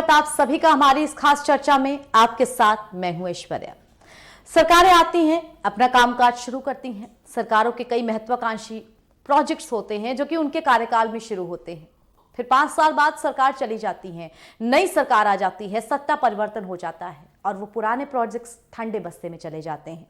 स्वागत आप सभी का हमारी इस खास चर्चा में। आपके साथ मैं हूं ऐश्वर्या। सरकारें आती हैं, अपना कामकाज शुरू करती हैं। सरकारों के कई महत्वाकांक्षी प्रोजेक्ट्स होते हैं जो कि उनके कार्यकाल में शुरू होते हैं। फिर 5 साल बाद सरकार चली जाती है, नई सरकार आ जाती है, सत्ता परिवर्तन हो जाता है और वो पुराने प्रोजेक्ट्स ठंडे बस्ते में चले जाते हैं।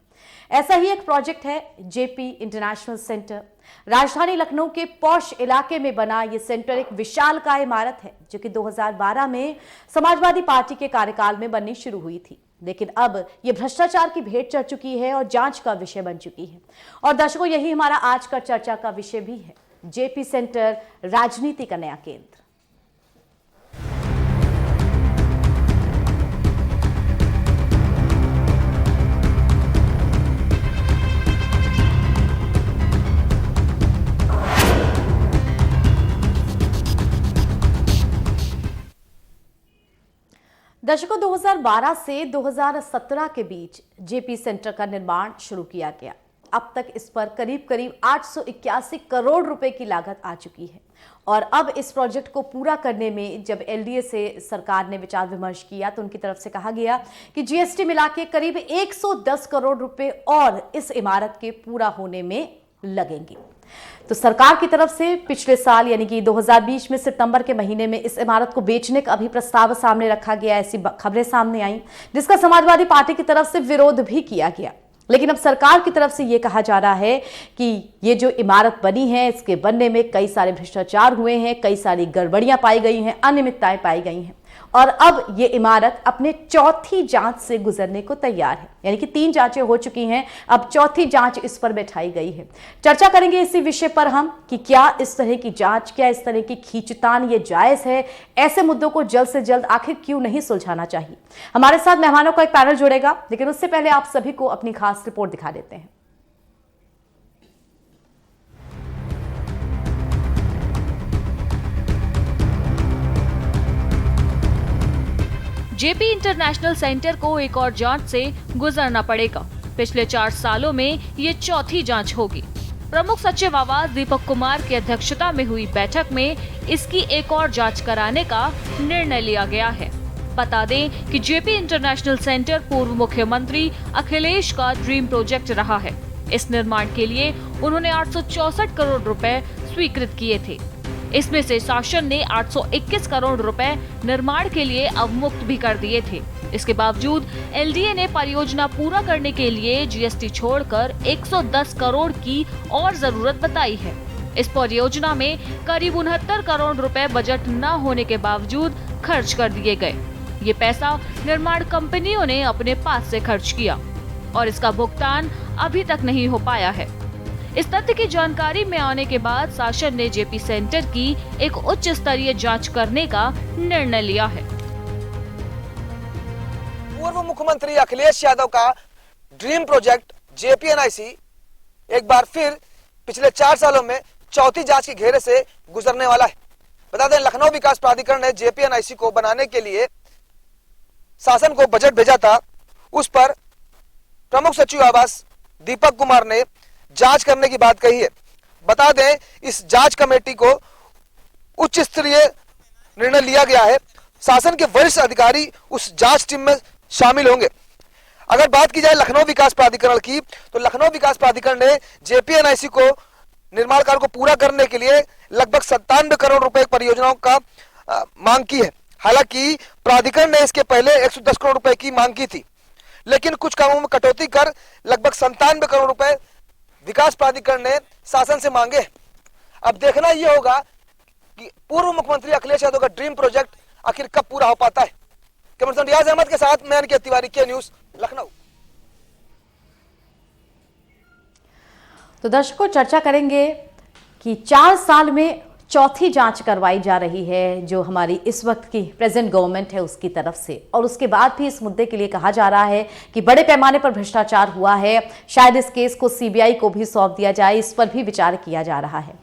ऐसा ही एक प्रोजेक्ट है जेपी इंटरनेशनल सेंटर। राजधानी लखनऊ के पॉश इलाके में बना ये सेंटर एक विशालकाय इमारत है जो कि 2012 में समाजवादी पार्टी के कार्यकाल में बननी शुरू हुई थी, लेकिन अब ये भ्रष्टाचार की भेंट चढ़ चुकी है और जांच का विषय बन चुकी है। और दर्शकों, यही हमारा आज का चर्चा का विषय भी है, जेपी सेंटर राजनीति का नया केंद्र। दर्शकों, 2012 से 2017 के बीच जेपी सेंटर का निर्माण शुरू किया गया। अब तक इस पर करीब 881 करोड़ रुपए की लागत आ चुकी है और अब इस प्रोजेक्ट को पूरा करने में जब एलडीए से सरकार ने विचार विमर्श किया तो उनकी तरफ से कहा गया कि जीएसटी मिला के करीब 110 करोड़ रुपए और इस इमारत के पूरा होने में लगेंगे। तो सरकार की तरफ से पिछले साल यानी कि 2020 में सितंबर के महीने में इस इमारत को बेचने का भी प्रस्ताव सामने रखा गया। ऐसी खबरें सामने आई जिसका समाजवादी पार्टी की तरफ से विरोध भी किया गया, लेकिन अब सरकार की तरफ से यह कहा जा रहा है कि ये जो इमारत बनी है इसके बनने में कई सारे भ्रष्टाचार हुए हैं, कई सारी गड़बड़ियां पाई गई हैं, अनियमितताएं पाई गई हैं और अब ये इमारत अपने चौथी जांच से गुजरने को तैयार है। यानी कि 3 जांचें हो चुकी हैं, अब चौथी जांच इस पर बैठाई गई है। चर्चा करेंगे इसी विषय पर हम कि क्या इस तरह की जांच, क्या इस तरह की खींचतान ये जायज है, ऐसे मुद्दों को जल्द से जल्द आखिर क्यों नहीं सुलझाना चाहिए। हमारे साथ मेहमानों का एक पैनल जुड़ेगा, लेकिन उससे पहले आप सभी को अपनी खास रिपोर्ट दिखा देते हैं। जेपी इंटरनेशनल सेंटर को एक और जांच से गुजरना पड़ेगा। पिछले 4 सालों में ये चौथी जांच होगी। प्रमुख सचिव आवास दीपक कुमार की अध्यक्षता में हुई बैठक में इसकी एक और जांच कराने का निर्णय लिया गया है। बता दें कि जेपी इंटरनेशनल सेंटर पूर्व मुख्यमंत्री अखिलेश का ड्रीम प्रोजेक्ट रहा है। इस निर्माण के लिए उन्होंने 864 करोड़ रुपए स्वीकृत किए थे। इसमें से शासन ने 821 करोड़ रुपए निर्माण के लिए अवमुक्त भी कर दिए थे। इसके बावजूद एलडीए ने परियोजना पूरा करने के लिए जीएसटी छोड़कर 110 करोड़ की और जरूरत बताई है। इस परियोजना में करीब 69 करोड़ रुपए बजट न होने के बावजूद खर्च कर दिए गए। ये पैसा निर्माण कंपनियों ने अपने पास से खर्च किया और इसका भुगतान अभी तक नहीं हो पाया है। इस तथ्य की जानकारी में आने के बाद शासन ने जेपी सेंटर की एक उच्च स्तरीय जांच करने का निर्णय लिया है। पूर्व मुख्यमंत्री अखिलेश यादव का ड्रीम प्रोजेक्ट जेपीएनआईसी एक बार फिर पिछले 4 सालों में चौथी जांच के घेरे से गुजरने वाला है। बता दें, लखनऊ विकास प्राधिकरण ने जेपीएनआईसी को बनाने के लिए शासन को बजट भेजा था। उस पर प्रमुख सचिव आवास दीपक कुमार ने जांच करने की बात कही है। बता दें, इस जांच कमेटी को उच्च स्तरीय निर्णय लिया गया है। शासन के वरिष्ठ अधिकारी उस जांच टीम में शामिल होंगे। अगर बात की जाए लखनऊ विकास प्राधिकरण की, तो लखनऊ विकास प्राधिकरण ने जेपीएनआईसी को निर्माण कार्य को पूरा करने के लिए लगभग 97 करोड़ रुपए परियोजनाओं का मांग की है। हालांकि प्राधिकरण ने इसके पहले 110 करोड़ रुपए की मांग की थी, लेकिन कुछ कामों में कटौती कर लगभग 97 करोड़ रुपए विकास प्राधिकरण ने शासन से मांगे। अब देखना यह होगा कि पूर्व मुख्यमंत्री अखिलेश यादव का ड्रीम प्रोजेक्ट आखिर कब पूरा हो पाता है। कैमरामैन रियाज अहमद के साथ मैं अनिकेत तिवारी, के न्यूज, लखनऊ। तो दर्शकों, चर्चा करेंगे कि 4 साल में चौथी जांच करवाई जा रही है जो हमारी इस वक्त की प्रेजेंट गवर्नमेंट है उसकी तरफ से, और उसके बाद भी इस मुद्दे के लिए कहा जा रहा है कि बड़े पैमाने पर भ्रष्टाचार हुआ है, शायद इस केस को सीबीआई को भी सौंप दिया जाए, इस पर भी विचार किया जा रहा है।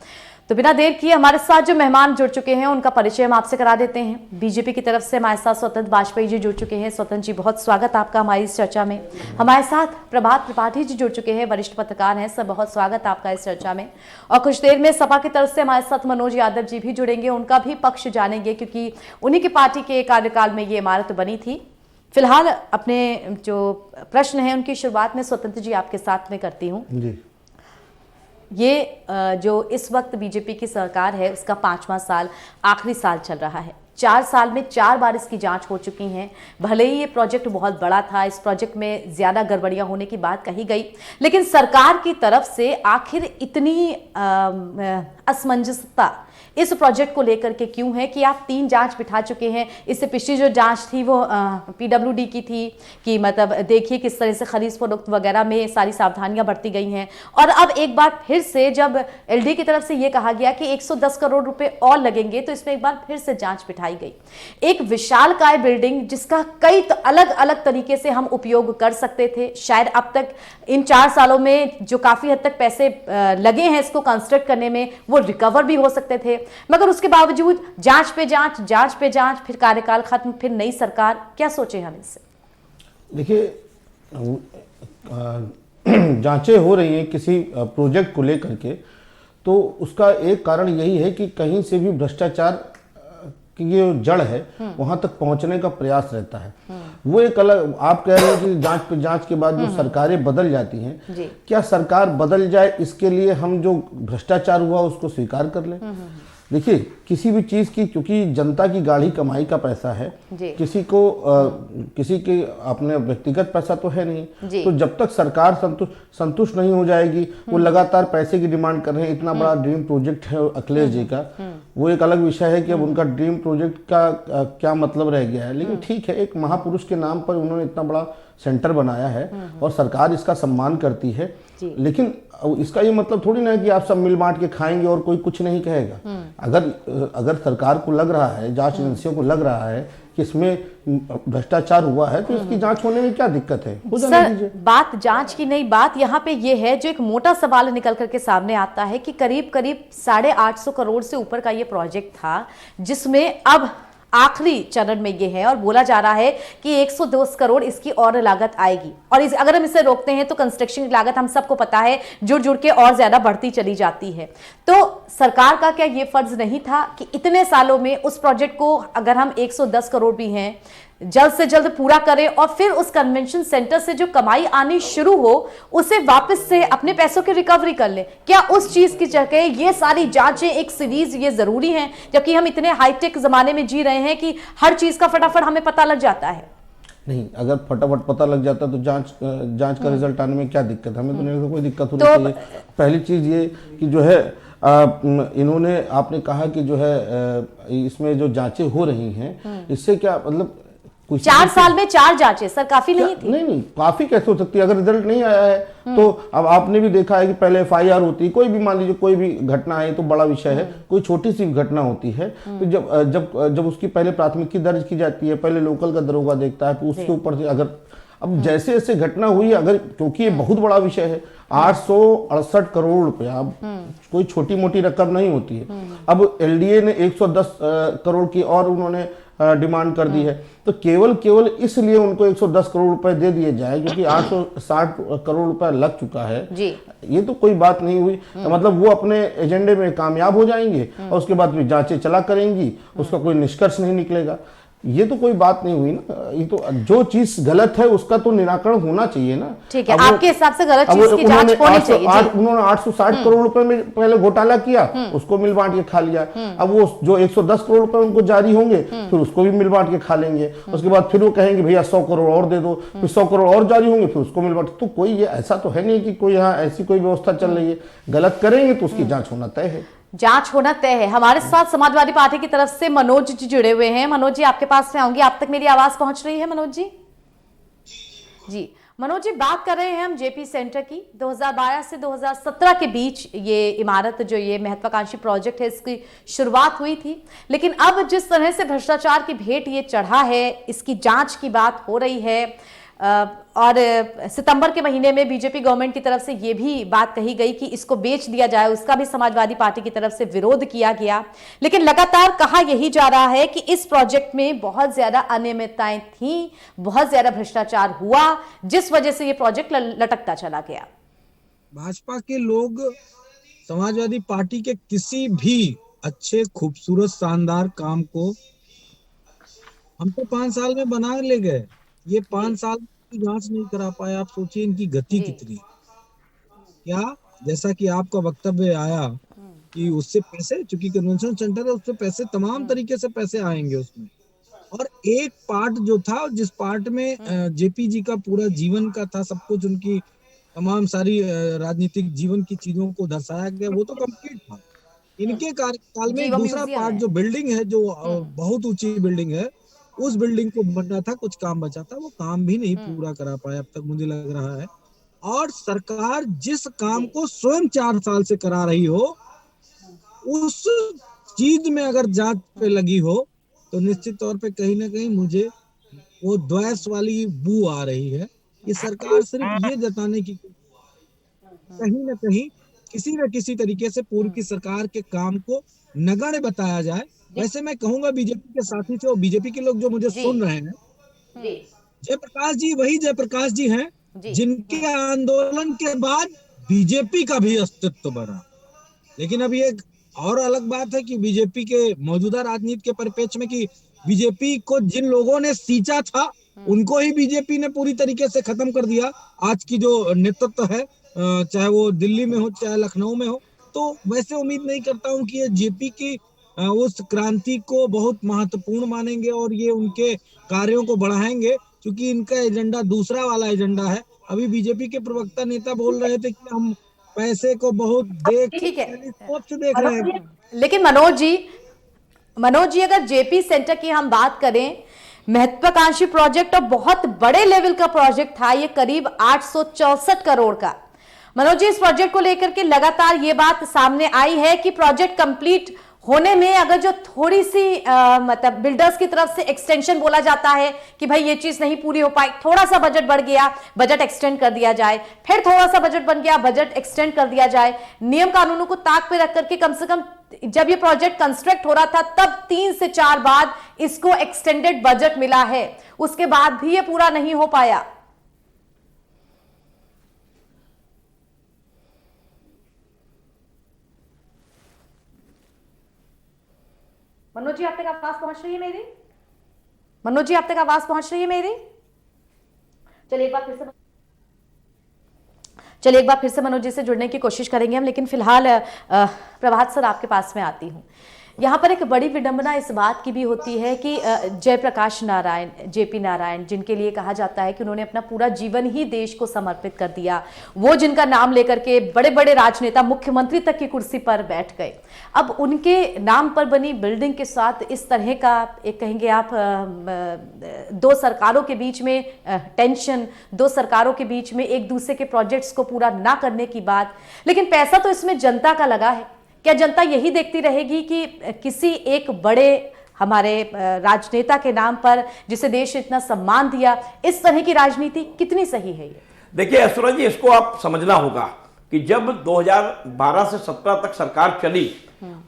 तो बिना देर किए हमारे साथ जो मेहमान जुड़ चुके हैं उनका परिचय हम आपसे करा देते हैं। बीजेपी की तरफ से हमारे साथ स्वतंत्र बाजपेयी जी जुड़ चुके हैं। स्वतंत्र जी, बहुत स्वागत आपका हमारी इस चर्चा में। हमारे साथ प्रभात त्रिपाठी जी जुड़ चुके हैं, वरिष्ठ पत्रकार हैं। सब बहुत स्वागत आपका इस चर्चा में। और कुछ देर में सपा की तरफ से हमारे साथ मनोज यादव जी भी जुड़ेंगे, उनका भी पक्ष जानेंगे क्योंकि उन्हीं की पार्टी के कार्यकाल में ये इमारत बनी थी। फिलहाल अपने जो प्रश्न है उनकी शुरुआत में स्वतंत्र जी आपके साथ में करती हूँ जी। ये जो इस वक्त बीजेपी की सरकार है उसका 5वां साल, आखिरी साल चल रहा है। 4 साल में 4 बार इसकी जांच हो चुकी है। भले ही ये प्रोजेक्ट बहुत बड़ा था, इस प्रोजेक्ट में ज्यादा गड़बड़ियां होने की बात कही गई, लेकिन सरकार की तरफ से आखिर इतनी असमंजसता इस प्रोजेक्ट को लेकर के क्यों है कि आप 3 जांच बिठा चुके हैं। इससे पिछली जो जांच थी वो पीडब्ल्यूडी की थी कि मतलब देखिए किस तरह से खरीद फरोख्त वगैरह में सारी सावधानियां बरती गई हैं, और अब एक बार फिर से जब एलडी की तरफ से ये कहा गया कि 110 करोड़ रुपए और लगेंगे तो इसमें एक बार फिर से जांच बिठाई गई। एक विशालकाय बिल्डिंग जिसका कई अलग अलग तरीके से हम उपयोग कर सकते थे। शायद अब तक इन 4 सालों में जो काफी हद तक पैसे लगे हैं इसको कंस्ट्रक्ट करने में वो रिकवर भी हो सकते थे, मगर उसके बावजूद जांच पे जांच, फिर कार्यकाल खत्म, फिर नई सरकार। क्या सोचे हम इससे? देखिए, जांचें हो रही हैं किसी प्रोजेक्ट को लेकर के, तो उसका एक कारण यही है कि कहीं से भी भ्रष्टाचार की ये जड़ है वहां तक पहुंचने का प्रयास रहता है। वो एक अलग, आप कह रहे हैं कि जांच पे जांच के बाद जो सरकारें बदल जाती हैं, क्या सरकार बदल जाए इसके लिए हम जो भ्रष्टाचार हुआ उसको स्वीकार कर लें? देखिए, किसी भी चीज की, क्योंकि जनता की गाढ़ी कमाई का पैसा है, किसी को किसी के अपने व्यक्तिगत पैसा तो है नहीं, तो जब तक सरकार संतुष्ट नहीं हो जाएगी, वो लगातार पैसे की डिमांड कर रहे हैं। इतना बड़ा ड्रीम प्रोजेक्ट है अखिलेश जी का, वो एक अलग विषय है कि अब उनका ड्रीम प्रोजेक्ट का क्या मतलब रह गया है, लेकिन ठीक है, एक महापुरुष के नाम पर उन्होंने इतना बड़ा सेंटर बनाया है और सरकार इसका सम्मान करती है। लेकिन इसका ये मतलब थोड़ी ना है कि आप सब मिल बांट के खाएंगे और कोई कुछ नहीं कहेगा। अगर सरकार को लग रहा है, जांच एजेंसियों को लग रहा है कि इसमें भ्रष्टाचार हुआ है, तो इसकी जांच होने में क्या दिक्कत है? सर, बात जांच की नहीं, बात यहाँ पे ये है, जो एक मोटा सवाल निकल करके सामने आता है कि करीब 850 करोड़ से ऊपर का ये प्रोजेक्ट था, जिसमें अब आखिरी चरण में ये है और बोला जा रहा है कि 110 करोड़ इसकी और लागत आएगी, और अगर हम इसे रोकते हैं तो कंस्ट्रक्शन की लागत हम सबको पता है जुड़ जुड़ के और ज्यादा बढ़ती चली जाती है। तो सरकार का क्या ये फर्ज नहीं था कि इतने सालों में उस प्रोजेक्ट को, अगर हम 110 करोड़ भी हैं, जल्द से जल्द पूरा करें और फिर उस कन्वेंशन सेंटर से जो कमाई आनी शुरू हो उसे वापस से अपने पैसों की रिकवरी कर लें? क्या उस चीज की जगह ये सारी जांचें, एक सीरीज, ये जरूरी है, जबकि हम इतने हाईटेक जमाने में जी रहे हैं कि हर चीज का फटाफट हमें पता लग जाता है? नहीं, अगर फटाफट पता लग जाता तो जांच का रिजल्ट आने में क्या दिक्कत है? हमें तो नहीं, कोई दिक्कत होनी चाहिए। पहली चीज ये कि जो है इन्होंने, आपने कहा कि जो है इसमें जो जांचें हो रही हैं, इससे क्या मतलब 4 साल में 4 जांचें सर काफी नहीं थी? नहीं, काफी कैसे हो सकती है अगर रिजल्ट नहीं आया है तो? अब आपने भी देखा है कि पहले FIR होती है, कोई भी, मान लीजिए कोई भी घटना है तो बड़ा विषय है, कोई छोटी सी घटना होती है तो जब उसकी पहले प्राथमिकी दर्ज की जाती है, पहले लोकल का दरोगा देखता है, तो उसके ऊपर से अगर अब जैसे जैसे घटना हुई, अगर, क्योंकि ये बहुत बड़ा विषय है, 868 करोड़ रुपया, अब कोई छोटी मोटी रकम नहीं होती है। अब LDA ने 110 करोड़ की और उन्होंने डिमांड कर दी है, तो केवल इसलिए उनको 110 करोड़ रुपए दे दिए जाए क्योंकि 860 करोड़ रुपए लग चुका है जी। ये तो कोई बात नहीं हुई। मतलब वो अपने एजेंडे में कामयाब हो जाएंगे और उसके बाद भी जांचें चला करेंगी, उसका कोई निष्कर्ष नहीं निकलेगा। ये तो कोई बात नहीं हुई ना। ये तो जो चीज गलत है उसका तो निराकरण होना चाहिए ना। ठीक है, आपके हिसाब से गलत चीज की जांच होनी चाहिए। उन्होंने 860 करोड़ रुपए में पहले घोटाला किया, उसको मिल बांट के खा लिया। अब वो जो 110 करोड़ रुपए उनको जारी होंगे, फिर उसको भी मिल बांट के खा लेंगे। उसके बाद फिर वो कहेंगे भैया 100 करोड़ और दे दो, फिर 100 करोड़ और जारी होंगे, फिर उसको मिल बांट। तो कोई ये ऐसा तो है नहीं कि कोई यहाँ ऐसी कोई व्यवस्था चल रही है। गलत करेंगे तो उसकी जांच होना तय है। जांच होना तय है। हमारे साथ समाजवादी पार्टी की तरफ से मनोज जी जुड़े हुए हैं। मनोज जी, आपके पास में आऊंगी। आप तक मेरी आवाज पहुंच रही है मनोज जी? जी मनोज जी, बात कर रहे हैं हम जेपी सेंटर की। 2012 से 2017 के बीच ये इमारत, जो ये महत्वाकांक्षी प्रोजेक्ट है, इसकी शुरुआत हुई थी। लेकिन अब जिस तरह से भ्रष्टाचार की भेंट ये चढ़ा है, इसकी जांच की बात हो रही है, और सितंबर के महीने में बीजेपी गवर्नमेंट की तरफ से ये भी बात कही गई कि इसको बेच दिया जाए, उसका भी समाजवादी पार्टी की तरफ से विरोध किया गया। लेकिन लगातार कहा यही जा रहा है कि इस प्रोजेक्ट में बहुत ज्यादा अनियमितताएं थी, बहुत ज्यादा भ्रष्टाचार हुआ, जिस वजह से ये प्रोजेक्ट लटकता चला गया। भाजपा के लोग समाजवादी पार्टी के किसी भी अच्छे खूबसूरत शानदार काम को हम तो 5 साल में बना ले गए, ये 5 साल की जांच नहीं करा पाए। आप सोचिए इनकी गति कितनी। क्या जैसा कि आपका वक्तव्य आया कि उससे पैसे, चूंकि कन्वेंशन सेंटर है उससे पैसे तमाम तरीके से पैसे आएंगे उसमें। और एक पार्ट जो था, जिस पार्ट में जेपी जी का पूरा जीवन का था, सब कुछ उनकी तमाम सारी राजनीतिक जीवन की चीजों को दर्शाया गया, वो तो कंप्लीट था। इनके कार्यकाल में दूसरा पार्ट जो बिल्डिंग है, जो बहुत ऊंची बिल्डिंग है, उस बिल्डिंग को बनना था, कुछ काम बचा था, वो काम भी नहीं पूरा करा पाया अब तक मुझे लग रहा है। और सरकार जिस काम को स्वयं 4 साल से करा रही हो, उस चीज में अगर जांच पे लगी हो तो निश्चित तौर पे कहीं ना कहीं मुझे वो द्वेष वाली बू आ रही है। ये सरकार सिर्फ ये जताने की कहीं ना कहीं किसी न किसी तरीके से पूर्व की सरकार के काम को नगण्य बताया जाए। वैसे मैं कहूंगा बीजेपी के साथी से और बीजेपी के लोग जो मुझे सुन रहे हैं, जयप्रकाश जी वही जयप्रकाश जी हैं जिनके आंदोलन के बाद बीजेपी का भी अस्तित्व बना। लेकिन अब ये और अलग बात है कि बीजेपी के मौजूदा राजनीति के परिप्रेक्ष्य में कि बीजेपी को जिन लोगों ने सींचा था उनको ही बीजेपी ने पूरी तरीके से खत्म कर दिया। आज की जो नेतृत्व है, चाहे वो दिल्ली में हो चाहे लखनऊ में हो, तो वैसे उम्मीद नहीं करता हूं कि ये जेपी की उस क्रांति को बहुत महत्वपूर्ण मानेंगे और ये उनके कार्यों को बढ़ाएंगे, क्योंकि इनका एजेंडा दूसरा वाला एजेंडा है। अभी बीजेपी के प्रवक्ता नेता बोल रहे थे कि हम पैसे को बहुत देख रहे हैं। लेकिन मनोज जी अगर जेपी सेंटर की हम बात करें, महत्वाकांक्षी प्रोजेक्ट और बहुत बड़े लेवल का प्रोजेक्ट था, ये करीब 864 करोड़ का। मनोज जी, इस प्रोजेक्ट को लेकर के लगातार ये बात सामने आई है कि प्रोजेक्ट कंप्लीट होने में अगर जो थोड़ी सी मतलब बिल्डर्स की तरफ से एक्सटेंशन बोला जाता है कि भाई ये चीज नहीं पूरी हो पाई, थोड़ा सा बजट बढ़ गया, बजट एक्सटेंड कर दिया जाए, फिर थोड़ा सा बजट बन गया, बजट एक्सटेंड कर दिया जाए। नियम कानूनों को ताक पे रख करके कम से कम जब ये प्रोजेक्ट कंस्ट्रक्ट हो रहा था तब 3 से 4 बार इसको एक्सटेंडेड बजट मिला है, उसके बाद भी ये पूरा नहीं हो पाया। मनोज जी, आप तक आवाज पहुंच रही है मेरी? मनोज जी, आप तक आवाज पहुंच रही है मेरी? चलिए एक बार फिर से मनोज जी से जुड़ने की कोशिश करेंगे हम, लेकिन फिलहाल प्रभात सर आपके पास में आती हूं। यहाँ पर एक बड़ी विडंबना इस बात की भी होती है कि जयप्रकाश नारायण, जेपी नारायण, जिनके लिए कहा जाता है कि उन्होंने अपना पूरा जीवन ही देश को समर्पित कर दिया, वो जिनका नाम लेकर के बड़े बड़े राजनेता मुख्यमंत्री तक की कुर्सी पर बैठ गए, अब उनके नाम पर बनी बिल्डिंग के साथ इस तरह का एक कहेंगे आप दो सरकारों के बीच में टेंशन, दो सरकारों के बीच में एक दूसरे के प्रोजेक्ट्स को पूरा ना करने की बात। लेकिन पैसा तो इसमें जनता का लगा है। क्या जनता यही देखती रहेगी कि किसी एक बड़े हमारे राजनेता के नाम पर, जिसे देश ने इतना सम्मान दिया, इस तरह की राजनीति कितनी सही है? ये देखिए ऐश्वर्या जी, इसको आप समझना होगा कि जब 2012 से 17 तक सरकार चली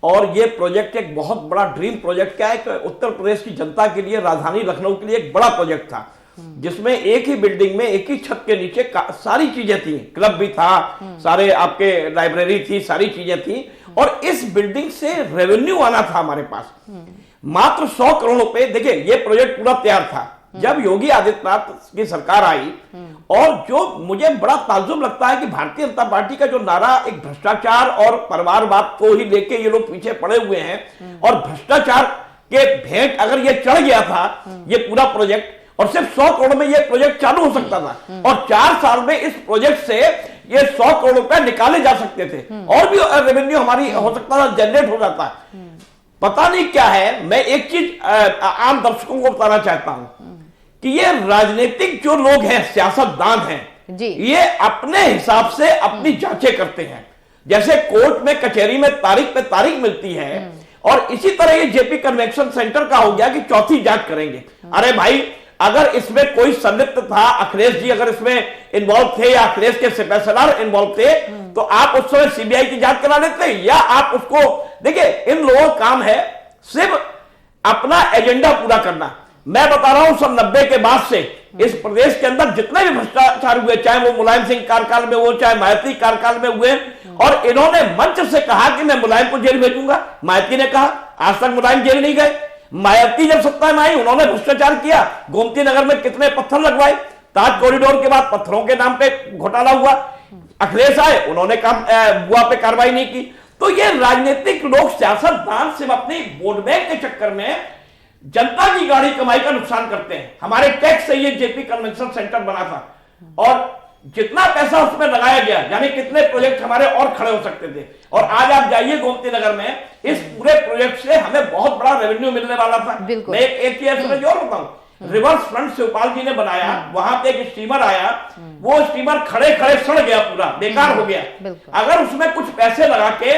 और ये प्रोजेक्ट एक बहुत बड़ा ड्रीम प्रोजेक्ट, क्या है, उत्तर प्रदेश की जनता के लिए, राजधानी लखनऊ के लिए एक बड़ा प्रोजेक्ट था, जिसमें एक ही बिल्डिंग में एक ही छत के नीचे सारी चीजें थी, क्लब भी था, सारे आपके लाइब्रेरी थी, सारी चीजें थी, और इस बिल्डिंग से रेवेन्यू आना था हमारे पास मात्र 100 करोड़ रुपए। देखिए ये प्रोजेक्ट पूरा तैयार था जब योगी आदित्यनाथ की सरकार आई, और जो मुझे बड़ा ताज्जुब लगता है कि भारतीय जनता पार्टी का जो नारा एक भ्रष्टाचार और परिवारवाद को ही लेके ये लोग पीछे पड़े हुए हैं, और भ्रष्टाचार के भेंट अगर ये चढ़ गया था ये पूरा प्रोजेक्ट, और सिर्फ 100 करोड़ में ये प्रोजेक्ट चालू हो सकता था, और 4 साल में इस प्रोजेक्ट से ये 100 करोड़ रुपए निकाले जा सकते थे, और भी रेवेन्यू हमारी हो सकता था, जनरेट हो जाता। पता नहीं क्या है। मैं एक चीज आम दर्शकों को बताना चाहता हूं कि ये राजनीतिक जो लोग हैं, सियासतदान हैं, ये अपने हिसाब से अपनी जांचें करते हैं। जैसे कोर्ट में, कचहरी में तारीख पे तारीख मिलती है, और इसी तरह ये जेपी कन्वेंशन सेंटर का हो गया कि चौथी जांच करेंगे। अरे भाई, अगर इसमें कोई संलिप्त था, अखिलेश जी अगर इसमें इन्वॉल्व थे या अखिलेश के सिपहसालार इन्वॉल्व थे, तो आप उस समय सीबीआई की जांच करा लेते, या आप उसको देखिए, इन लोगों का काम है सिर्फ अपना एजेंडा पूरा करना। मैं बता रहा हूं, सन 90 के बाद से इस प्रदेश के अंदर जितने भी भ्रष्टाचार हुए, चाहे वो मुलायम सिंह कार्यकाल में हो, चाहे मायावती कार्यकाल में हुए, और इन्होंने मंच से कहा कि मैं मुलायम को जेल भेजूंगा। मायावती ने कहा, आज तक मुलायम जेल नहीं गए। मायावती जब सत्ता में आई, उन्होंने भ्रष्टाचार किया, गोमती नगर में कितने पत्थर लगवाए, ताज कॉरिडोर के बाद पत्थरों के नाम पे घोटाला हुआ। अखिलेश आए, उन्होंने बुआ पे कार्रवाई नहीं की। तो ये राजनीतिक लोग, सियासतदान सिर्फ अपनी वोट बैंक के चक्कर में जनता की गाड़ी कमाई का नुकसान करते हैं। हमारे टैक्स से ये जेपी कन्वेंशन सेंटर बना था, और जितना पैसा उसमें लगाया गया, यानी कितने प्रोजेक्ट हमारे और खड़े हो सकते थे। और आज आप जाइए गोमती नगर में, इस पूरे प्रोजेक्ट से हमें बहुत बड़ा रेवेन्यू मिलने वाला था। मैं एक चीज और बताऊं, रिवर्स फ्रंट शिवपाल जी ने बनाया, वहां पे एक स्टीमर आया, वो स्टीमर खड़े खड़े सड़ गया, पूरा बेकार हो गया। अगर उसमें कुछ पैसे लगा के,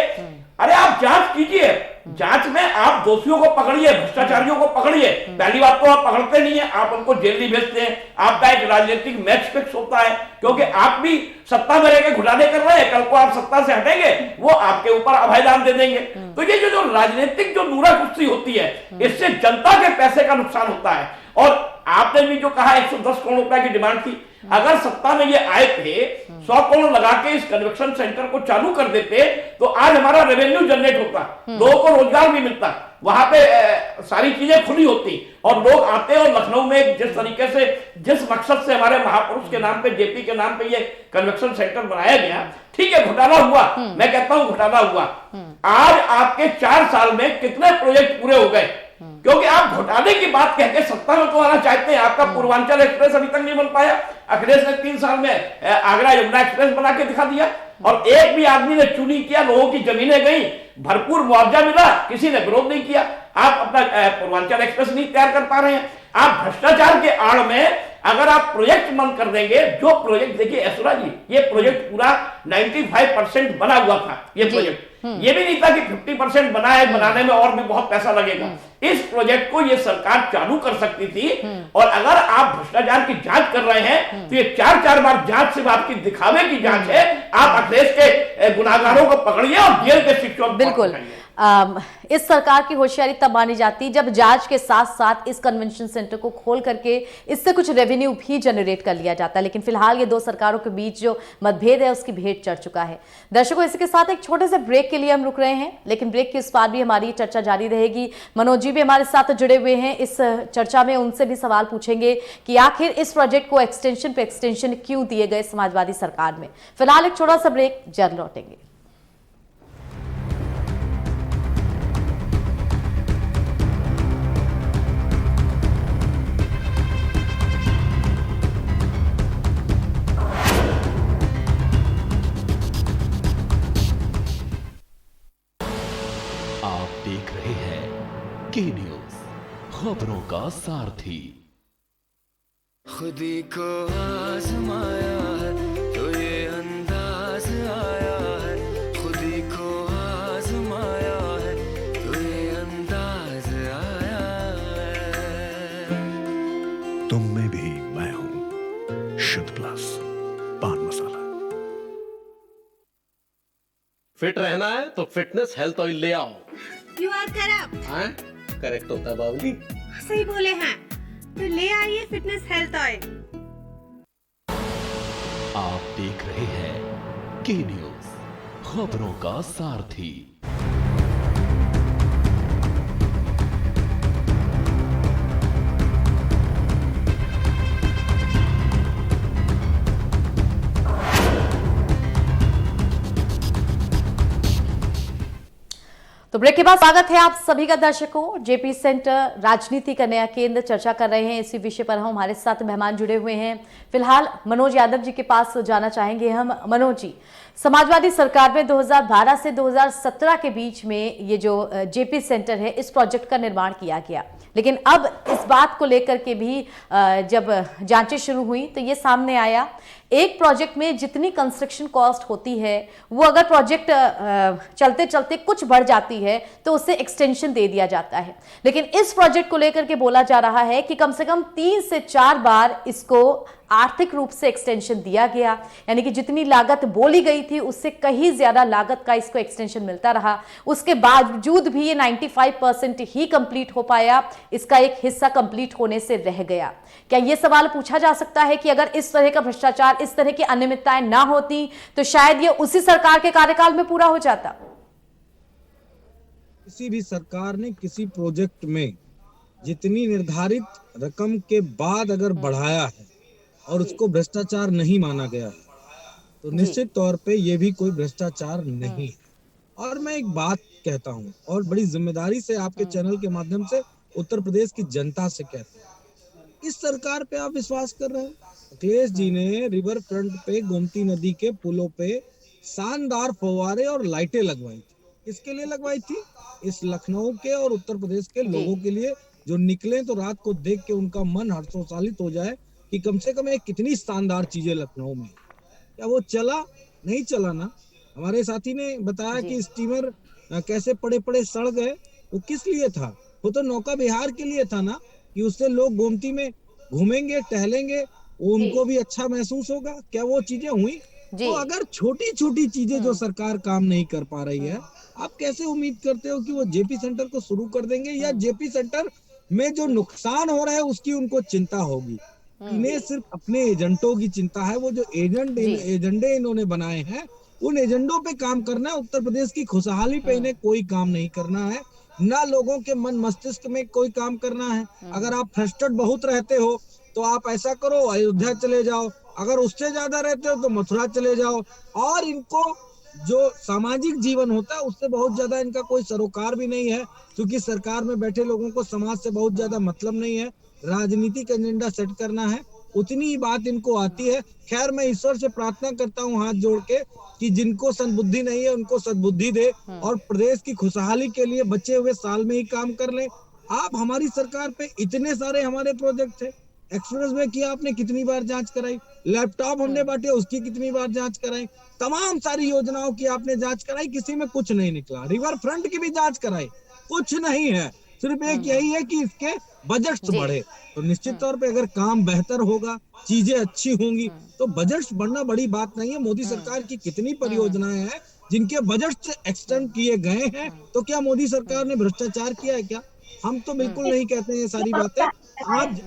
अरे आप जांच कीजिए, जांच में आप दोषियों को पकड़िए, भ्रष्टाचारियों को पकड़िए। पहली बात तो आप पकड़ते नहीं है, आप उनको जेल नहीं भेजते हैं, आपका एक राजनीतिक मैच फिक्स होता है, क्योंकि आप भी सत्ता में रहकर घुटाले कर रहे हैं, कल को आप सत्ता से हटेंगे, वो आपके ऊपर अभयदान दे देंगे। तो ये जो राजनीतिक जो नूरा कुश्ती होती है, इससे जनता के पैसे का नुकसान होता है। और आपने भी जो कहा 110 करोड़ रुपए की डिमांड थी, अगर सत्ता में ये आए थे, 100 करोड़ लगा के इस कन्वेक्शन सेंटर को चालू कर देते, तो आज हमारा रेवेन्यू जनरेट होता, लोगों को रोजगार भी मिलता, वहां पे सारी चीजें खुली होती, और लोग आते। और लखनऊ में जिस तरीके से, जिस मकसद से हमारे महापुरुष के नाम पे, जेपी के नाम पे ये कन्वेक्शन सेंटर बनाया गया, ठीक है घोटाला हुआ, मैं कहता हूं घोटाला हुआ। आज आपके 4 साल में कितने प्रोजेक्ट पूरे हो गए, क्योंकि आप घोटाले की बात कहकर सत्ता में तो आना चाहते हैं। आपका पूर्वांचल एक्सप्रेस अभी तक नहीं बन पाया, अखिलेश ने 3 साल में आगरा यमुना एक्सप्रेस बना के दिखा दिया, और एक भी आदमी ने चुनी किया, लोगों की जमीनें गई, भरपूर मुआवजा मिला, किसी ने विरोध नहीं किया। आप अपना पूर्वांचल एक्सप्रेस नहीं तैयार कर पा रहे हैं। आप भ्रष्टाचार के आड़ में अगर आप प्रोजेक्ट बंद कर देंगे, जो प्रोजेक्ट देखिए ऐश्वर्या जी, ये प्रोजेक्ट पूरा 95% बना हुआ था। ये प्रोजेक्ट ये भी नहीं था कि 50% बना है, बनाने में और भी बहुत पैसा लगेगा। इस प्रोजेक्ट को ये सरकार चालू कर सकती थी। और अगर आप भ्रष्टाचार की जांच कर रहे हैं, तो ये 4 बार जांच सिर्फ आपकी दिखावे की जांच है। आप अखिलेश के गुनाहगारों को पकड़िए और जेल के शिक्षकों। बिल्कुल, इस सरकार की होशियारी तब मानी जाती जब जांच के साथ साथ इस कन्वेंशन सेंटर को खोल करके इससे कुछ रेवेन्यू भी जनरेट कर लिया जाता है। लेकिन फिलहाल ये 2 सरकारों के बीच जो मतभेद है उसकी भेंट चढ़ चुका है। दर्शकों, इसके साथ एक छोटे से ब्रेक के लिए हम रुक रहे हैं, लेकिन ब्रेक के इस पार भी हमारी चर्चा जारी रहेगी। मनोज जी भी हमारे साथ जुड़े हुए हैं इस चर्चा में, उनसे भी सवाल पूछेंगे कि आखिर इस प्रोजेक्ट को एक्सटेंशन पे एक्सटेंशन क्यों दिए गए समाजवादी सरकार में। फिलहाल एक छोटा सा ब्रेक, जल्द लौटेंगे। देख रहे हैं के न्यूज, खबरों का सारथी। खुदी को आजमाया है तो ये अंदाज आया है, खुदी को आजमाया है तो ये अंदाज आया है। तुम में भी मैं हूं, शुद्ध प्लस पान मसाला। फिट रहना है तो फिटनेस हेल्थ ऑयल ले आओ। You are correct. हाँ, करेक्ट होता है बाबूली। सही बोले हैं, तो ले आइए फिटनेस हेल्थ ऑयल। आप देख रहे हैं के न्यूज, खबरों का सारथी। तो ब्रेक के बाद स्वागत है आप सभी का दर्शकों। जेपी सेंटर राजनीति का नया केंद्र चर्चा कर रहे हैं, इसी विषय पर हम, हमारे साथ मेहमान जुड़े हुए हैं। फिलहाल मनोज यादव जी के पास जाना चाहेंगे हम। मनोज जी, समाजवादी सरकार में 2012 से 2017 के बीच में ये जो जेपी सेंटर है, इस प्रोजेक्ट का निर्माण किया गया, लेकिन अब इस बात को लेकर के भी जब जांचें शुरू हुई तो ये सामने आया एक प्रोजेक्ट में जितनी कंस्ट्रक्शन कॉस्ट होती है वो अगर प्रोजेक्ट चलते चलते कुछ बढ़ जाती है तो उससे एक्सटेंशन दे दिया जाता है, लेकिन इस प्रोजेक्ट को लेकर के बोला जा रहा है कि कम से कम 3 से 4 बार इसको आर्थिक रूप से एक्सटेंशन दिया गया, यानी कि जितनी लागत बोली गई थी उससे कहीं ज्यादा लागत का इसको एक्सटेंशन मिलता रहा। उसके बावजूद भी ये 95% ही कंप्लीट हो पाया, इसका एक हिस्सा कंप्लीट होने से रह गया। क्या यह सवाल पूछा जा सकता है कि अगर इस तरह का भ्रष्टाचार, इस तरह की अनियमितताएं ना होती तो शायद ये उसी सरकार के कार्यकाल में पूरा हो जाता? किसी भी सरकार ने किसी प्रोजेक्ट में जितनी निर्धारित रकम के बाद अगर बढ़ाया है और उसको भ्रष्टाचार नहीं माना गया है तो निश्चित तौर पे ये भी कोई भ्रष्टाचार नहीं है। और मैं एक बात कहता हूँ और बड़ी जिम्मेदारी से आपके चैनल के माध्यम से उत्तर प्रदेश की जनता से कहता हूँ, इस सरकार पे आप विश्वास कर रहे हैं? अखिलेश जी ने रिवर फ्रंट पे गोमती नदी के पुलों पे शानदार फव्वारे और लाइटें लगवाई थी। किसके लिए लगवाई थी? इस लखनऊ के और उत्तर प्रदेश के लोगों के लिए, जो निकले तो रात को देख के उनका मन हर्षोल्लासित हो जाए कि कम से कम एक कितनी शानदार चीजें लखनऊ में। क्या वो चला? नहीं चला ना। हमारे साथी ने बताया कि स्टीमर कैसे पड़े पड़े सड़ गए, वो किस लिए था? वो तो नौका विहार के लिए था ना, कि उससे लोग गोमती में घूमेंगे, टहलेंगे, वो उनको भी अच्छा महसूस होगा। क्या वो चीजें हुई? तो अगर छोटी छोटी चीजें जो सरकार काम नहीं कर पा रही है, आप कैसे उम्मीद करते हो कि वो जेपी सेंटर को शुरू कर देंगे? या जेपी सेंटर में जो नुकसान हो रहा है उसकी उनको चिंता होगी? इन्हें सिर्फ अपने एजेंटों की चिंता है। वो जो एजेंडे इन्होंने बनाए हैं उन एजेंडों पे काम करना है। उत्तर प्रदेश की खुशहाली पे इन्हें कोई काम नहीं करना है, ना लोगों के मन मस्तिष्क में कोई काम करना है। अगर आप फ्रस्ट्रेट बहुत रहते हो तो आप ऐसा करो, अयोध्या चले जाओ। अगर उससे ज्यादा रहते हो तो मथुरा चले जाओ। और इनको जो सामाजिक जीवन होता है उससे बहुत ज्यादा इनका कोई सरोकार भी नहीं है, क्योंकि सरकार में बैठे लोगों को समाज से बहुत ज्यादा मतलब नहीं है। राजनीतिक एजेंडा सेट करना है, उतनी ही बात इनको आती है। खैर, मैं ईश्वर से प्रार्थना करता हूँ हाथ जोड़ के कि जिनको सद्बुद्धि नहीं है उनको सद्बुद्धि दे और प्रदेश की खुशहाली के लिए बचे हुए साल में ही काम कर ले। आप हमारी सरकार पे इतने सारे हमारे प्रोजेक्ट थे। एक्सप्रेस वे की आपने कितनी बार जांच कराई? लैपटॉप हमने बांटे, उसकी कितनी बार जांच कराई? तमाम सारी योजनाओं की आपने जांच कराई, किसी में कुछ नहीं निकला। रिवर फ्रंट की भी जांच कराई, कुछ नहीं है। सिर्फ एक यही है कि इसके बजट्स बढ़े। तो निश्चित तौर पे अगर काम बेहतर होगा, चीजें अच्छी होंगी, तो बजट्स बढ़ना बड़ी बात नहीं है। मोदी सरकार की कितनी परियोजनाएं हैं जिनके बजट एक्सटेंड किए गए हैं, तो क्या मोदी सरकार ने भ्रष्टाचार किया है क्या? हम तो बिल्कुल नहीं कहते हैं ये सारी बातें। आज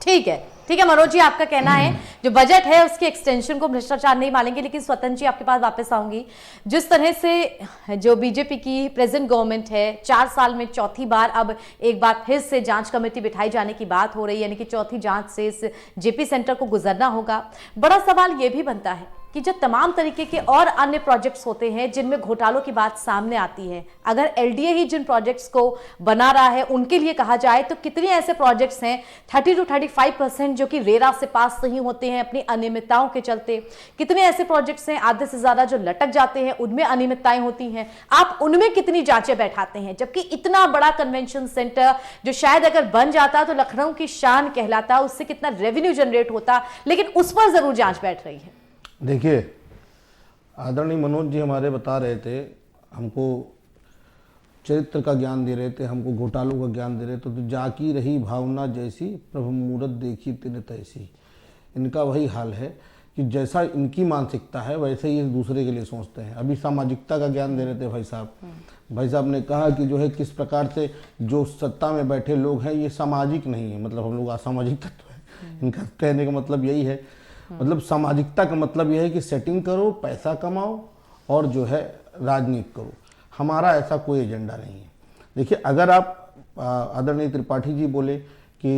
ठीक है मनोज जी, आपका कहना है जो बजट है उसके एक्सटेंशन को भ्रष्टाचार नहीं मानेंगे। लेकिन स्वतंत्र जी, आपके पास वापस आऊंगी। जिस तरह से जो बीजेपी की प्रेजेंट गवर्नमेंट है, 4 साल में चौथी बार अब एक बार फिर से जांच कमेटी बिठाई जाने की बात हो रही है, यानी कि चौथी जांच से इस जेपी सेंटर को गुजरना होगा। बड़ा सवाल यह भी बनता है कि जो तमाम तरीके के और अन्य प्रोजेक्ट्स होते हैं जिनमें घोटालों की बात सामने आती है, अगर एलडीए ही जिन प्रोजेक्ट्स को बना रहा है उनके लिए कहा जाए तो कितने ऐसे प्रोजेक्ट्स हैं 30 to 35% जो कि रेरा से पास नहीं होते हैं अपनी अनियमितताओं के चलते? कितने ऐसे प्रोजेक्ट्स हैं आधे से ज्यादा जो लटक जाते हैं, उनमें अनियमितताएं होती हैं? आप उनमें कितनी जांचें बैठाते हैं? जबकि इतना बड़ा कन्वेंशन सेंटर जो शायद अगर बन जाता तो लखनऊ की शान कहलाता, उससे कितना रेवेन्यू जनरेट होता, लेकिन उस पर जरूर जांच बैठ रही है। देखिए, आदरणीय मनोज जी हमारे बता रहे थे, हमको चरित्र का ज्ञान दे रहे थे, हमको घोटालों का ज्ञान दे रहे थे। तो जाकी रही भावना जैसी, प्रभु मूरत देखी तिन तैसी। इनका वही हाल है कि जैसा इनकी मानसिकता है वैसे ही दूसरे के लिए सोचते हैं। अभी सामाजिकता का ज्ञान दे रहे थे भाई साहब। भाई साहब ने कहा कि जो है किस प्रकार से जो सत्ता में बैठे लोग हैं ये सामाजिक नहीं है, मतलब हम लोग असामाजिक तत्व है। इनका कहने का मतलब यही है, मतलब सामाजिकता का मतलब यह है कि सेटिंग करो, पैसा कमाओ और जो है राजनीति करो। हमारा ऐसा कोई एजेंडा नहीं है। देखिए, अगर आप आदरणीय त्रिपाठी जी बोले कि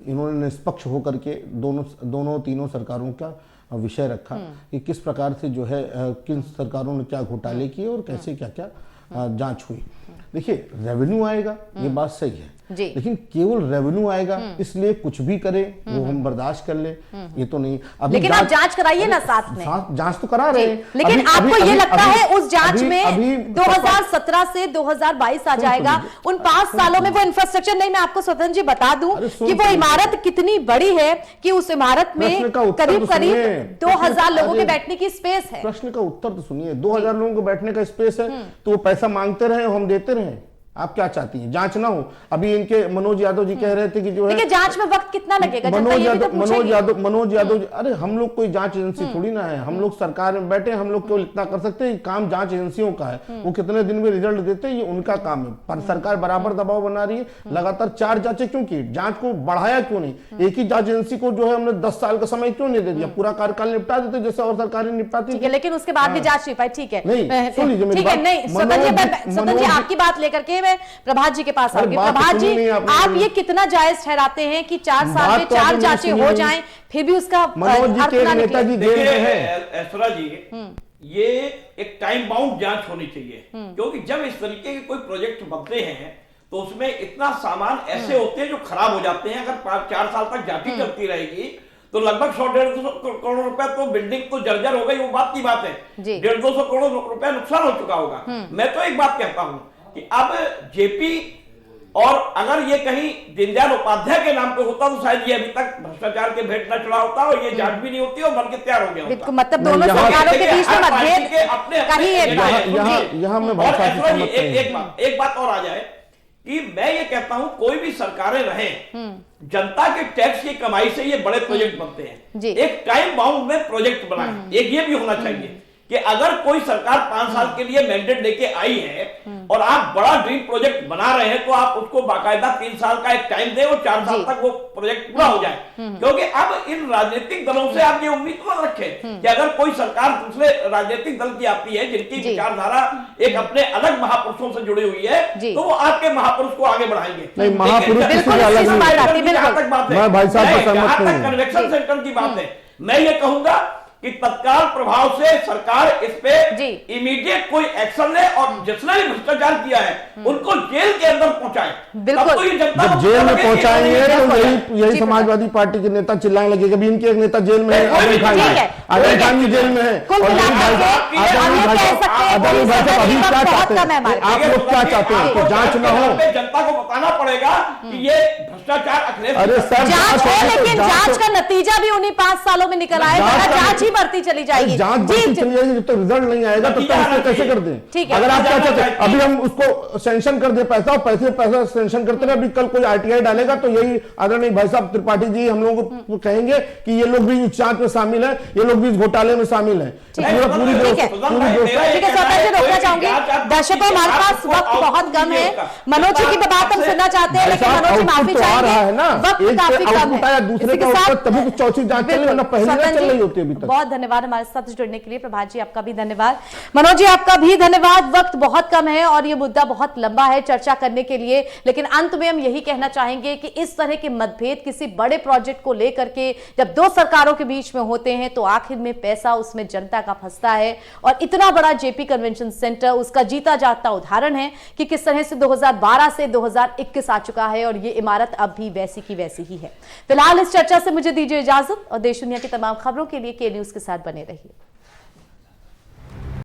इन्होंने निष्पक्ष होकर के दोनों तीनों सरकारों का विषय रखा कि किस प्रकार से जो है किन सरकारों ने क्या घोटाले किए और कैसे क्या क्या जांच हुई। देखिए, रेवेन्यू आएगा, ये बात सही है, जी। लेकिन केवल रेवेन्यू आएगा इसलिए कुछ भी करे वो हम बर्दाश्त कर ले, ये तो नहीं। अभी लेकिन आप जांच कराइए ना साथ में। जांच तो करा रहे हैं, लेकिन आपको ये लगता है उस जांच में 2017 से 2022 आ जाएगा, उन 5 सालों में वो इंफ्रास्ट्रक्चर नहीं। मैं आपको स्वतंत्र जी बता दूं कि वो इमारत कितनी बड़ी है कि उस इमारत में करीब 2000 लोगों के बैठने की स्पेस है। प्रश्न का उत्तर तो सुनिए, 2000 लोगों को बैठने का स्पेस है तो वो पैसा मांगते रहे, हम देते रहे। आप क्या चाहती हैं, जांच ना हो? अभी इनके मनोज यादव जी कह रहे थे कि जो है जांच में वक्त कितना लगेगा? मनोज यादव अरे हम लोग कोई जांच एजेंसी थोड़ी ना है, हम लोग सरकार में बैठे, हम लोग केवल इतना कर सकते हैं, काम जांच एजेंसियों का है, वो कितने दिन में रिजल्ट देते हैं ये उनका काम है। पर सरकार बराबर दबाव बना रही है, लगातार 4 जांचें क्यों की? जांच को बढ़ाया क्यों नहीं? एक ही जांच एजेंसी को जो है हमने 10 साल का समय क्यों नहीं दे दिया? पूरा कार्यकाल निपटा देते जैसे और सरकारें निपटाती है, लेकिन उसके बाद भी जांच नहीं पाई। ठीक है, नहीं सुन लीजिए मेरी बात। नहीं स्वतंत्र जी आपकी बात लेकर के मैं प्रभात के पास आऊंगी। प्रभात जी, आप ये कितना जायज ठहराते हैं कि 4 साल में 4 जांचें हो जाएं फिर भी उसका नेताजी ऐश्वर्या जी, ये एक टाइम बाउंड जांच होनी चाहिए, क्योंकि जब इस तरीके के कोई प्रोजेक्ट बनते हैं तो उसमें इतना सामान ऐसे होते हैं जो खराब हो जाते हैं। अगर 4 साल तक जांच चलती रहेगी तो लगभग 100-150 करोड़ रुपए तो बिल्डिंग तो जर्जर हो गई, वो बात की बात है। 150-200 करोड़ रुपए नुकसान हो चुका होगा। मैं तो एक बात कहता हूं कि अब जेपी, और अगर ये कहीं दीनदयाल उपाध्याय के नाम पे होता तो शायद ये अभी तक भ्रष्टाचार के भेंट न चढ़ा होता और ये जांच भी नहीं होती और बन के तैयार हो गया होता। मतलब दोनों सरकारों के बीच में मतभेद एक बात और आ जाए कि मैं ये कहता हूं कोई भी सरकारें रहे, जनता के टैक्स की कमाई से ये बड़े प्रोजेक्ट बनते हैं। एक टाइम बाउंड में प्रोजेक्ट बनाए, एक ये भी होना चाहिए कि अगर कोई सरकार 5 साल के लिए मैंडेट लेके आई है और आप बड़ा ड्रीम प्रोजेक्ट बना रहे हैं तो आप उसको बाकायदा 3 साल का एक टाइम दे और 4 साल तक वो प्रोजेक्ट पूरा हो जाए। क्योंकि अब इन राजनीतिक दलों से आप ये उम्मीद मत रखें कि अगर कोई सरकार दूसरे राजनीतिक दल की आती है जिनकी विचारधारा एक अपने अलग महापुरुषों से जुड़ी हुई है तो वो आपके महापुरुष को आगे बढ़ाएंगे। नहीं, महापुरुष कन्वेक्शन सेंटर की बात है। मैं ये कहूंगा कि तत्काल प्रभाव से सरकार इस पे इमीडिएट कोई एक्शन ले और जिसने भी भ्रष्टाचार किया है उनको जेल के अंदर पहुंचाए। बिल्कुल, जब जेल में पहुंचाएंगे तो यही समाजवादी पार्टी के नेता चिल्लाने लगे। कभी इनके एक नेता जेल में है, आजम खान भी जेल में है। अभी क्या चाहते हैं आप लोग? क्या चाहते हैं कि जांच न हो? जनता को बताना पड़ेगा कि ये भ्रष्टाचार अखिलेश। अरे सर, जांच हो, लेकिन जांच का नतीजा भी उन्हीं 5 सालों में निकल आएगा। जांच बढ़ती चली जाएगी, जांच बढ़ती चली जाएगी, जब तक रिजल्ट नहीं आएगा तब तक इसको कैसे कर दें? ठीक है, अगर आप क्या चाहते हैं अभी हम उसको सैंक्शन कर दे पैसा, और पैसा सैंक्शन करते रहे, अभी कल कोई आरटीआई डालेगा तो यही आदरणीय भाई साहब त्रिपाठी जी हम लोगों को कहेंगे कि ये लोग भी इस जांच में शामिल है, ये लोग भी इस घोटाले में शामिल है। पूरी रोकना चाहूंगी। दर्शकों, हमारे पास वक्त बहुत कम है, मनोज जी की बात हम सुनना चाहते हैं लेकिन मनोज जी माफी चाहेंगे, वक्त काफी कम है। दूसरे का तभी तो चौथी जांच चल रही है, पहली चल रही होती है अभी तक। बहुत धन्यवाद हमारे साथ जुड़ने के लिए। प्रभात जी आपका भी धन्यवाद, मनोज जी आपका भी धन्यवाद। वक्त बहुत कम है और ये मुद्दा बहुत लंबा है चर्चा करने के लिए, लेकिन अंत में हम यही कहना चाहेंगे कि इस तरह के मतभेद किसी बड़े प्रोजेक्ट को लेकर के जब 2 सरकारों के बीच में होते हैं तो आखिर में पैसा उसमें जनता का फंसता है। और इतना बड़ा जेपी कन्वेंशन सेंटर उसका जीता जागता उदाहरण है कि किस तरह से 2012 से 2021 आ चुका है और ये इमारत अब भी वैसी की वैसी ही है। फिलहाल इस चर्चा से मुझे दीजिए इजाजत और देश दुनिया की तमाम खबरों के लिए के न्यूज के साथ बने रहिए।